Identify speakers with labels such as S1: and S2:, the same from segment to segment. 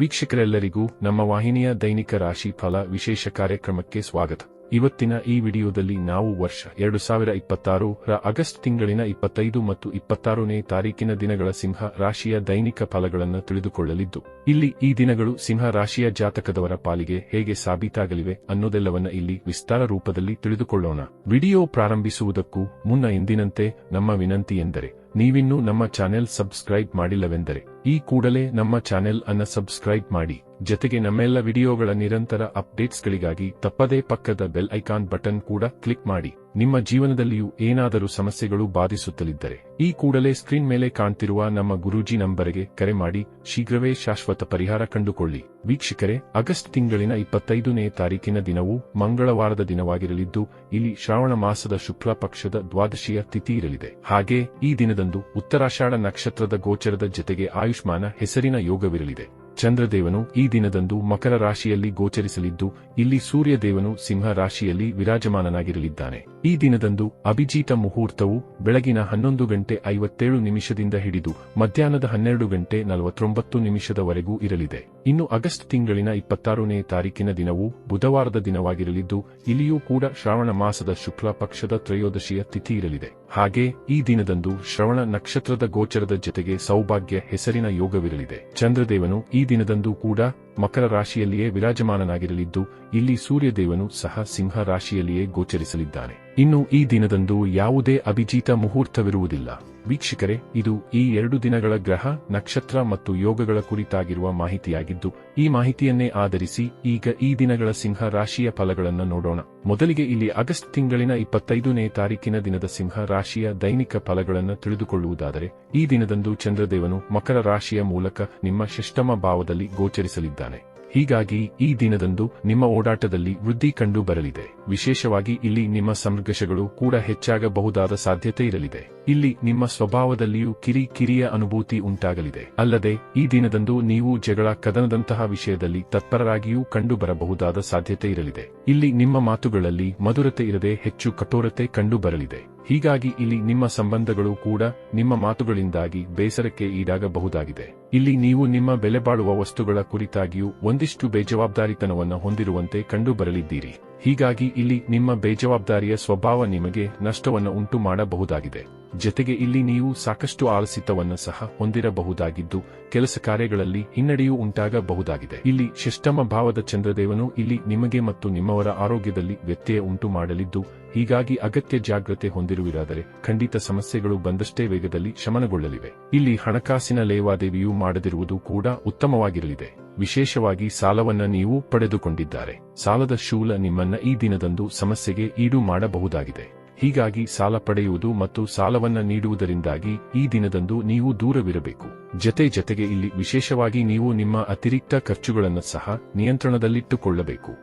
S1: ವೀಕ್ಷಕರೆಲ್ಲರಿಗೂ ನಮ್ಮ ವಾಹಿನಿಯ ದೈನಿಕ ರಾಶಿ ಫಲ ವಿಶೇಷ ಕಾರ್ಯಕ್ರಮಕ್ಕೆ ಸ್ವಾಗತ. ಇವತ್ತಿನ ಈ ವಿಡಿಯೋದಲ್ಲಿ ನಾವು ವರ್ಷ 2026 ರ ಆಗಸ್ಟ್ ತಿಂಗಳಿನ 25 ಮತ್ತು 26ನೇ ತಾರೀಕಿನ ದಿನಗಳ ಸಿಂಹ ರಾಶಿಯ ದೈನಿಕ ಫಲಗಳನ್ನು ತಿಳಿದುಕೊಳ್ಳಲಿದ್ದು, ಇಲ್ಲಿ ಈ ದಿನಗಳು ಸಿಂಹ ರಾಶಿಯ ಜಾತಕದವರ ಪಾಲಿಗೆ ಹೇಗೆ ಸಾಬೀತಾಗಲಿವೆ ಅನ್ನೋದೆಲ್ಲವನ್ನ ಇಲ್ಲಿ ವಿಸ್ತಾರ ರೂಪದಲ್ಲಿ ತಿಳಿದುಕೊಳ್ಳೋಣ. ವಿಡಿಯೋ ಪ್ರಾರಂಭಿಸುವುದಕ್ಕೂ ಮುನ್ನ ಎಂದಿನಂತೆ ನಮ್ಮ ವಿನಂತಿ ಎಂದರೆ, ನೀವಿನ್ನೂ ನಮ್ಮ ಚಾನೆಲ್ ಸಬ್ಸ್ಕ್ರೈಬ್ ಮಾಡಿಲ್ಲವೆಂದರೆ ಈ ಕೂಡಲೇ ನಮ್ಮ ಚಾನೆಲ್ ಅನ್ನು ಸಬ್ಸ್ಕ್ರೈಬ್ ಮಾಡಿ, ಜೊತೆಗೆ ನಮ್ಮೆಲ್ಲ ವಿಡಿಯೋಗಳ ನಿರಂತರ ಅಪ್ಡೇಟ್ಸ್ಗಳಿಗಾಗಿ ತಪ್ಪದೇ ಪಕ್ಕದ ಬೆಲ್ ಐಕಾನ್ ಬಟನ್ ಕೂಡ ಕ್ಲಿಕ್ ಮಾಡಿ. ನಿಮ್ಮ ಜೀವನದಲ್ಲಿಯೂ ಏನಾದರೂ ಸಮಸ್ಯೆಗಳು ಬಾಧಿಸುತ್ತಲಿದ್ದರೆ ಈ ಕೂಡಲೇ ಸ್ಕ್ರೀನ್ ಮೇಲೆ ಕಾಣ್ತಿರುವ ನಮ್ಮ ಗುರೂಜಿ ನಂಬರ್ಗೆ ಕರೆ ಮಾಡಿ ಶೀಘ್ರವೇ ಶಾಶ್ವತ ಪರಿಹಾರ ಕಂಡುಕೊಳ್ಳಿ. ವೀಕ್ಷಕರೇ, ಆಗಸ್ಟ್ ತಿಂಗಳಿನ 25ನೇ ತಾರೀಕಿನ ದಿನವು ಮಂಗಳವಾರದ ದಿನವಾಗಿರಲಿದ್ದು, ಇಲ್ಲಿ ಶ್ರಾವಣ ಮಾಸದ ಶುಕ್ಲ ಪಕ್ಷದ ದ್ವಾದಶಿಯ ತಿಥಿ ಇರಲಿದೆ. ಹಾಗೆ ಈ ದಿನದಂದು ಉತ್ತರಾಷಾಢ ನಕ್ಷತ್ರದ ಗೋಚರದ ಜೊತೆಗೆ ಆಯುಷ್ಮಾನ ಹೆಸರಿನ ಯೋಗವಿರಲಿದೆ. ಚಂದ್ರದೇವನು ಈ ದಿನದಂದು ಮಕರ ರಾಶಿಯಲ್ಲಿ ಗೋಚರಿಸಲಿದ್ದು, ಇಲ್ಲಿ ಸೂರ್ಯದೇವನು ಸಿಂಹ ರಾಶಿಯಲ್ಲಿ ವಿರಾಜಮಾನನಾಗಿರಲಿದ್ದಾನೆ. ಈ ದಿನದಂದು ಅಭಿಜಿತ ಮುಹೂರ್ತವು ಬೆಳಗಿನ 11:57 ಹಿಡಿದು ಮಧ್ಯಾಹ್ನದ 12:49 ಇರಲಿದೆ. ಇನ್ನು ಆಗಸ್ಟ್ ತಿಂಗಳಿನ 26ನೇ ತಾರೀಕಿನ ದಿನವು ಬುಧವಾರದ ದಿನವಾಗಿರಲಿದ್ದು, ಇಲ್ಲಿಯೂ ಕೂಡ ಶ್ರಾವಣ ಮಾಸದ ಶುಕ್ಲ ಪಕ್ಷದ ತ್ರಯೋದಶಿಯ ತಿಥಿ ಇರಲಿದೆ. ಹಾಗೆ ಈ ದಿನದಂದು ಶ್ರವಣ ನಕ್ಷತ್ರದ ಗೋಚರದ ಜೊತೆಗೆ ಸೌಭಾಗ್ಯ ಹೆಸರಿನ ಯೋಗವಿರಲಿದೆ. ಚಂದ್ರದೇವನು ಈ ದಿನದಂದು ಕೂಡ ಮಕರ ರಾಶಿಯಲ್ಲಿಯೇ ವಿರಾಜಮಾನನಾಗಿರಲಿದ್ದು, ಇಲ್ಲಿ ಸೂರ್ಯದೇವನು ಸಹ ಸಿಂಹ ರಾಶಿಯಲ್ಲಿಯೇ ಗೋಚರಿಸಲಿದ್ದಾನೆ. ಇನ್ನು ಈ ದಿನದಂದು ಯಾವುದೇ ಅಭಿಜಿತ ಮುಹೂರ್ತವಿರುವುದಿಲ್ಲ. ವೀಕ್ಷಕರೇ, ಇದು ಈ 2 ದಿನಗಳ ಗ್ರಹ, ನಕ್ಷತ್ರ ಮತ್ತು ಯೋಗಗಳ ಕುರಿತಾಗಿರುವ ಮಾಹಿತಿಯಾಗಿದ್ದು, ಈ ಮಾಹಿತಿಯನ್ನೇ ಆಧರಿಸಿ ಈಗ ಈ ದಿನಗಳ ಸಿಂಹ ರಾಶಿಯ ಫಲಗಳನ್ನು ನೋಡೋಣ. ಮೊದಲಿಗೆ ಇಲ್ಲಿ ಆಗಸ್ಟ್ ತಿಂಗಳಿನ 25ನೇ ತಾರೀಕಿನ ದಿನದ ಸಿಂಹ ರಾಶಿಯ ದೈನಿಕ ಫಲಗಳನ್ನು ತಿಳಿದುಕೊಳ್ಳುವುದಾದರೆ, ಈ ದಿನದಂದು ಚಂದ್ರದೇವನು ಮಕರ ರಾಶಿಯ ಮೂಲಕ ನಿಮ್ಮ ಷಷ್ಠಮ ಭಾವದಲ್ಲಿ ಗೋಚರಿಸಲಿದ್ದಾನೆ. ಹೀಗಾಗಿ ಈ ದಿನದಂದು ನಿಮ್ಮ ಓಡಾಟದಲ್ಲಿ ವೃದ್ಧಿ ಕಂಡು ಬರಲಿದೆ. ವಿಶೇಷವಾಗಿ ಇಲ್ಲಿ ನಿಮ್ಮ ಸಂಘರ್ಷಗಳು ಕೂಡ ಹೆಚ್ಚಾಗಬಹುದಾದ ಸಾಧ್ಯತೆ ಇರಲಿದೆ. ಇಲ್ಲಿ ನಿಮ್ಮ ಸ್ವಭಾವದಲ್ಲಿಯೂ ಕಿರಿಯ ಅನುಭೂತಿ ಉಂಟಾಗಲಿದೆ. ಅಲ್ಲದೆ ಈ ದಿನದಂದು ನೀವು ಜಗಳ ಕದನದಂತಹ ವಿಷಯದಲ್ಲಿ ತತ್ಪರರಾಗಿಯೂ ಕಂಡು ಬರಬಹುದಾದ ಸಾಧ್ಯತೆ ಇರಲಿದೆ. ಇಲ್ಲಿ ನಿಮ್ಮ ಮಾತುಗಳಲ್ಲಿ ಮಧುರತೆ ಇರದೆ ಹೆಚ್ಚು ಕಠೋರತೆ ಕಂಡು ಬರಲಿದೆ. ಹೀಗಾಗಿ ಇಲ್ಲಿ ನಿಮ್ಮ ಸಂಬಂಧಗಳು ಕೂಡ ನಿಮ್ಮ ಮಾತುಗಳಿಂದಾಗಿ ಬೇಸರಕ್ಕೆ ಈಡಾಗಬಹುದಾಗಿದೆ. ಇಲ್ಲಿ ನೀವು ನಿಮ್ಮ ಬೆಲೆ ಬಾಳುವ ವಸ್ತುಗಳ ಕುರಿತಾಗಿಯೂ ಒಂದಿಷ್ಟು ಬೇಜವಾಬ್ದಾರಿತನವನ್ನು ಹೊಂದಿರುವಂತೆ ಕಂಡು ಬರಲಿದ್ದೀರಿ. ಹೀಗಾಗಿ ಇಲ್ಲಿ ನಿಮ್ಮ ಬೇಜವಾಬ್ದಾರಿಯ ಸ್ವಭಾವ ನಿಮಗೆ ನಷ್ಟವನ್ನು ಉಂಟು ಮಾಡಬಹುದಾಗಿದೆ. ಜೊತೆಗೆ ಇಲ್ಲಿ ನೀವು ಸಾಕಷ್ಟು ಆಲಸಿತವನ್ನು ಸಹ ಹೊಂದಿರಬಹುದಾಗಿದ್ದು, ಕೆಲಸ ಕಾರ್ಯಗಳಲ್ಲಿ ಹಿನ್ನಡೆಯೂ ಉಂಟಾಗಬಹುದಾಗಿದೆ. ಇಲ್ಲಿ ಷಷ್ಠಮ ಭಾವದ ಚಂದ್ರದೇವನು ಇಲ್ಲಿ ನಿಮಗೆ ಮತ್ತು ನಿಮ್ಮವರ ಆರೋಗ್ಯದಲ್ಲಿ ವ್ಯತ್ಯಯ ಉಂಟು ಮಾಡಲಿದ್ದು, ಹೀಗಾಗಿ ಅಗತ್ಯ ಜಾಗ್ರತೆ ಹೊಂದಿರುವಿರಾದರೆ ಖಂಡಿತ ಸಮಸ್ಯೆಗಳು ಬಂದಷ್ಟೇ ವೇಗದಲ್ಲಿ ಶಮನಗೊಳ್ಳಲಿವೆ. ಇಲ್ಲಿ ಹಣಕಾಸಿನ ಲೇವಾದೇವಿಯೂ ಮಾಡದಿರುವುದು ಕೂಡ ಉತ್ತಮವಾಗಿರಲಿದೆ. ವಿಶೇಷವಾಗಿ ಸಾಲವನ್ನ ನೀವು ಪಡೆದುಕೊಂಡಿದ್ದಾರೆ. ಸಾಲದ ಶೂಲ ನಿಮ್ಮನ್ನ ಈ ದಿನದಂದು ಸಮಸ್ಯೆಗೆ ಈಡು ಮಾಡಬಹುದಾಗಿದೆ. ಹೀಗಾಗಿ ಸಾಲ ಪಡೆಯುವುದು ಮತ್ತು ಸಾಲವನ್ನ ನೀಡುವುದರಿಂದಾಗಿ ಈ ದಿನದಂದು ನೀವು ದೂರವಿರಬೇಕು. ಜೊತೆಗೆ ಇಲ್ಲಿ ವಿಶೇಷವಾಗಿ ನೀವು ನಿಮ್ಮ ಅತಿರಿಕ್ತ ಖರ್ಚುಗಳನ್ನು ಸಹ ನಿಯಂತ್ರಣದಲ್ಲಿಟ್ಟುಕೊಳ್ಳಬೇಕು.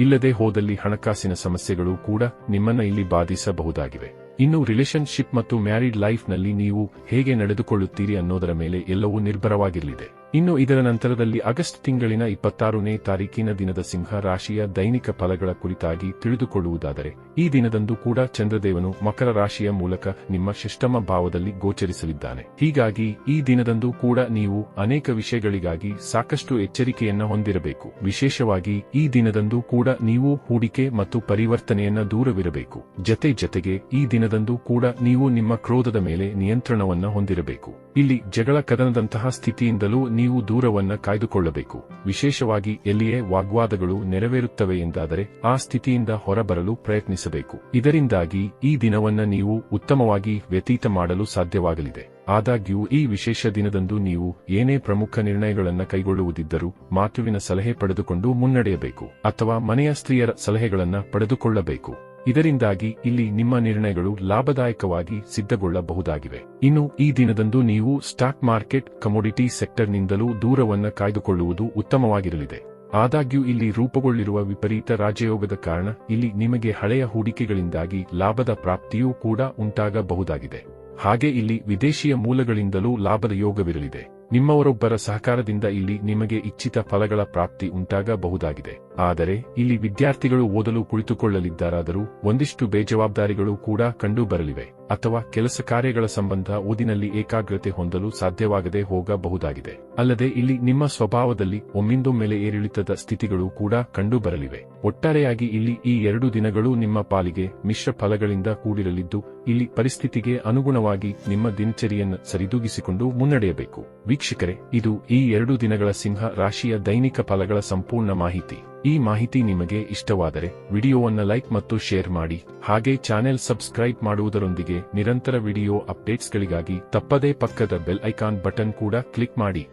S1: ಇಲ್ಲದೆ ಹೋದಲ್ಲಿ ಹಣಕಾಸಿನ ಸಮಸ್ಯೆಗಳು ಕೂಡ ನಿಮ್ಮನ್ನ ಇಲ್ಲಿ ಬಾಧಿಸಬಹುದಾಗಿವೆ. ಇನ್ನು ರಿಲೇಶನ್ಶಿಪ್ ಮತ್ತು ಮ್ಯಾರಿಡ್ ಲೈಫ್ನಲ್ಲಿ ನೀವು ಹೇಗೆ ನಡೆದುಕೊಳ್ಳುತ್ತೀರಿ ಅನ್ನೋದರ ಮೇಲೆ ಎಲ್ಲವೂ ನಿರ್ಭರವಾಗಿರಲಿದೆ. ಇನ್ನು ಇದರ ನಂತರದಲ್ಲಿ ಆಗಸ್ಟ್ ತಿಂಗಳಿನ 26ನೇ ತಾರೀಕಿನ ದಿನದ ಸಿಂಹ ರಾಶಿಯ ದೈನಿಕ ಫಲಗಳ ಕುರಿತಾಗಿ ತಿಳಿದುಕೊಳ್ಳುವುದಾದರೆ, ಈ ದಿನದಂದು ಕೂಡ ಚಂದ್ರದೇವನು ಮಕರ ರಾಶಿಯ ಮೂಲಕ ನಿಮ್ಮ ಷಷ್ಠಮ ಭಾವದಲ್ಲಿ ಗೋಚರಿಸಲಿದ್ದಾನೆ. ಹೀಗಾಗಿ ಈ ದಿನದಂದು ಕೂಡ ನೀವು ಅನೇಕ ವಿಷಯಗಳಿಗಾಗಿ ಸಾಕಷ್ಟು ಎಚ್ಚರಿಕೆಯನ್ನ ಹೊಂದಿರಬೇಕು. ವಿಶೇಷವಾಗಿ ಈ ದಿನದಂದು ಕೂಡ ನೀವು ಹೂಡಿಕೆ ಮತ್ತು ಪರಿವರ್ತನೆಯನ್ನ ದೂರವಿರಬೇಕು. ಜೊತೆಗೆ ಈ ದಿನದಂದು ಕೂಡ ನೀವು ನಿಮ್ಮ ಕ್ರೋಧದ ಮೇಲೆ ನಿಯಂತ್ರಣವನ್ನ ಹೊಂದಿರಬೇಕು. ಇಲ್ಲಿ ಜಗಳ ಕದನದಂತಹ ಸ್ಥಿತಿಯಿಂದಲೂ ನೀವು ದೂರವನ್ನ ಕಾಯ್ದುಕೊಳ್ಳಬೇಕು. ವಿಶೇಷವಾಗಿ ಎಲ್ಲಿಯೇ ವಾಗ್ವಾದಗಳು ನೆರವೇರುತ್ತವೆ ಎಂದಾದರೆ ಆ ಸ್ಥಿತಿಯಿಂದ ಹೊರಬರಲು ಪ್ರಯತ್ನಿಸಬೇಕು. ಇದರಿಂದಾಗಿ ಈ ದಿನವನ್ನ ನೀವು ಉತ್ತಮವಾಗಿ ವ್ಯತೀತ ಮಾಡಲು ಸಾಧ್ಯವಾಗಲಿದೆ. ಆದಾಗ್ಯೂ ಈ ವಿಶೇಷ ದಿನದಂದು ನೀವು ಏನೇ ಪ್ರಮುಖ ನಿರ್ಣಯಗಳನ್ನು ಕೈಗೊಳ್ಳುವುದಿದ್ದರೂ ಮಾತುವಿನ ಸಲಹೆ ಪಡೆದುಕೊಂಡು ಮುನ್ನಡೆಯಬೇಕು, ಅಥವಾ ಮನೆಯ ಸ್ತ್ರೀಯರ ಸಲಹೆಗಳನ್ನು ಪಡೆದುಕೊಳ್ಳಬೇಕು. ಇದರಿಂದಾಗಿ ಇಲ್ಲಿ ನಿಮ್ಮ ನಿರ್ಣಯಗಳು ಲಾಭದಾಯಕವಾಗಿ ಸಿದ್ಧಗೊಳ್ಳಬಹುದಾಗಿವೆ. ಇನ್ನು ಈ ದಿನದಂದು ನೀವು ಸ್ಟಾಕ್ ಮಾರ್ಕೆಟ್, ಕಮೋಡಿಟಿ ಸೆಕ್ಟರ್ನಿಂದಲೂ ದೂರವನ್ನ ಕಾಯ್ದುಕೊಳ್ಳುವುದು ಉತ್ತಮವಾಗಿರಲಿದೆ. ಆದಾಗ್ಯೂ ಇಲ್ಲಿ ರೂಪುಗೊಳ್ಳಿರುವ ವಿಪರೀತ ರಾಜಯೋಗದ ಕಾರಣ ಇಲ್ಲಿ ನಿಮಗೆ ಹಳೆಯ ಹೂಡಿಕೆಗಳಿಂದಾಗಿ ಲಾಭದ ಪ್ರಾಪ್ತಿಯೂ ಕೂಡ ಉಂಟಾಗಬಹುದಾಗಿದೆ. ಹಾಗೆ ಇಲ್ಲಿ ವಿದೇಶಿಯ ಮೂಲಗಳಿಂದಲೂ ಲಾಭದ ಯೋಗವಿರಲಿದೆ. ನಿಮ್ಮವರೊಬ್ಬರ ಸಹಕಾರದಿಂದ ಇಲ್ಲಿ ನಿಮಗೆ ಇಚ್ಛಿತ ಫಲಗಳ ಪ್ರಾಪ್ತಿ ಉಂಟಾಗಬಹುದಾಗಿದೆ. ಆದರೆ ಇಲ್ಲಿ ವಿದ್ಯಾರ್ಥಿಗಳು ಓದಲು ಕುಳಿತುಕೊಳ್ಳಲಿದ್ದಾರಾದರೂ ಒಂದಿಷ್ಟು ಬೇಜವಾಬ್ದಾರಿಗಳು ಕೂಡ ಕಂಡು ಬರಲಿವೆ, ಅಥವಾ ಕೆಲಸ ಕಾರ್ಯಗಳ ಸಂಬಂಧ ಓದಿನಲ್ಲಿ ಏಕಾಗ್ರತೆ ಹೊಂದಲು ಸಾಧ್ಯವಾಗದೆ ಹೋಗಬಹುದಾಗಿದೆ. ಅಲ್ಲದೆ ಇಲ್ಲಿ ನಿಮ್ಮ ಸ್ವಭಾವದಲ್ಲಿ ಒಮ್ಮಿಂದೊಮ್ಮೆಲೆ ಏರಿಳಿತದ ಸ್ಥಿತಿಗಳು ಕೂಡ ಕಂಡು ಬರಲಿವೆ. ಒಟ್ಟಾರೆಯಾಗಿ ಇಲ್ಲಿ ಈ 2 ದಿನಗಳು ನಿಮ್ಮ ಪಾಲಿಗೆ ಮಿಶ್ರ ಫಲಗಳಿಂದ ಕೂಡಿರಲಿದ್ದು, ಇಲ್ಲಿ ಪರಿಸ್ಥಿತಿಗೆ ಅನುಗುಣವಾಗಿ ನಿಮ್ಮ ದಿನಚರಿಯನ್ನು ಸರಿದೂಗಿಸಿಕೊಂಡು ಮುನ್ನಡೆಯಬೇಕು. ವೀಕ್ಷಕರೇ, ಇದು ಈ 2 ದಿನಗಳ ಸಿಂಹ ರಾಶಿಯ ದೈನಿಕ ಫಲಗಳ ಸಂಪೂರ್ಣ ಮಾಹಿತಿ. ಈ ಮಾಹಿತಿ ನಿಮಗೆ ಇಷ್ಟವಾದರೆ ವಿಡಿಯೋವನ್ನು ಲೈಕ್ ಮತ್ತು ಶೇರ್ ಮಾಡಿ. ಹಾಗೆ ಚಾನೆಲ್ ಸಬ್ಸ್ಕ್ರೈಬ್ ಮಾಡುವುದರೊಂದಿಗೆ ನಿರಂತರ ವಿಡಿಯೋ ಅಪ್ಡೇಟ್ಸ್ಗಳಿಗಾಗಿ ತಪ್ಪದೇ ಪಕ್ಕದ ಬೆಲ್ ಐಕಾನ್ ಬಟನ್ ಕೂಡ ಕ್ಲಿಕ್ ಮಾಡಿ.